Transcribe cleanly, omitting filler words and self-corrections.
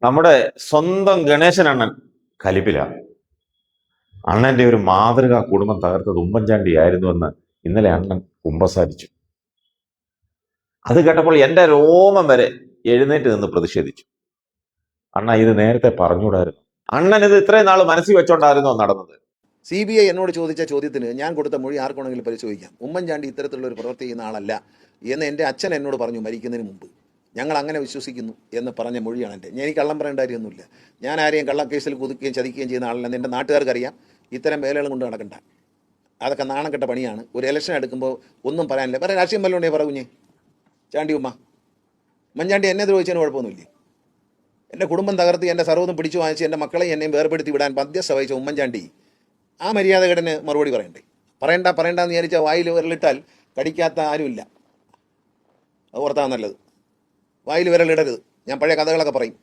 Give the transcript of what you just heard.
നമ്മുടെ സ്വന്തം ഗണേശൻ അണ്ണൻ കലിപ്പിലാണ്. അണ്ണന്റെ ഒരു മാതൃകാ കുടുംബം തകർത്തത് ഉമ്മൻചാണ്ടി ആയിരുന്നുവെന്ന് ഇന്നലെ അണ്ണൻ കുമ്പസാരിച്ചു. അത് കേട്ടപ്പോൾ എന്റെ രോമം വരെ എഴുന്നേറ്റ് നിന്ന് പ്രതിഷേധിച്ചു. അണ്ണ ഇത് നേരത്തെ പറഞ്ഞുകൂടായിരുന്നു. അണ്ണൻ ഇത് ഇത്രയും നാൾ മനസ്സിൽ വെച്ചോണ്ടായിരുന്നോ നടന്നത്? CBI എന്നോട് ചോദിച്ച ചോദ്യത്തിന് ഞാൻ കൊടുത്ത മൊഴി ആർക്കാണെങ്കിലും പരിശോധിക്കാം. ഉമ്മൻചാണ്ടി ഇത്തരത്തിലുള്ള ഒരു പ്രവൃത്തി ചെയ്യുന്ന ആളല്ല എന്ന് എൻ്റെ അച്ഛൻ എന്നോട് പറഞ്ഞു മരിക്കുന്നതിന് മുമ്പ്. ഞങ്ങൾ അങ്ങനെ വിശ്വസിക്കുന്നു എന്ന് പറഞ്ഞ മൊഴിയാണ് എൻ്റെ. എനിക്ക് കള്ളം പറയേണ്ട കാര്യമൊന്നുമില്ല. ഞാൻ ആരെയും കള്ളക്കേസിൽ കുതുക്കുകയും ചതിക്കുകയും ചെയ്യുന്ന ആളല്ലെന്ന് എൻ്റെ നാട്ടുകാർക്കറിയാം. ഇത്തരം വേലകളും കൊണ്ട് നടക്കണ്ട. അതൊക്കെ നാണം കെട്ട പണിയാണ്. ഒരു ഇലക്ഷൻ എടുക്കുമ്പോൾ ഒന്നും പറയാനില്ല. വേറെ രാഷ്ട്രീയം വല്ലതും ഉണ്ടെങ്കിൽ പറയുഞ്ഞേ ചാണ്ടി ഉമ്മ. ഉമ്മൻചാണ്ടി എന്നെ ദ്രോഹിച്ചതിന് കുഴപ്പമൊന്നുമില്ലേ? എൻ്റെ കുടുംബം തകർത്ത് എൻ്റെ സർവ്വതും പിടിച്ചു വാങ്ങിച്ച് എൻ്റെ മക്കളെയും എന്നെയും വേർപെടുത്തി വിടാൻ മധ്യസ്ഥ വഹിച്ച ഉമ്മൻചാണ്ടി ആ മര്യാദകേടിന് മറുപടി പറയണ്ടേ? പറയണ്ടെന്ന് വിചാരിച്ചാൽ വായിൽ വിരലിട്ടാൽ കടിക്കാത്ത ആരുമില്ല. അത് ഓർത്താൽ നല്ലത്. വായിൽ വിരലിടരുത്. ഞാൻ പഴയ കഥകളൊക്കെ പറയും.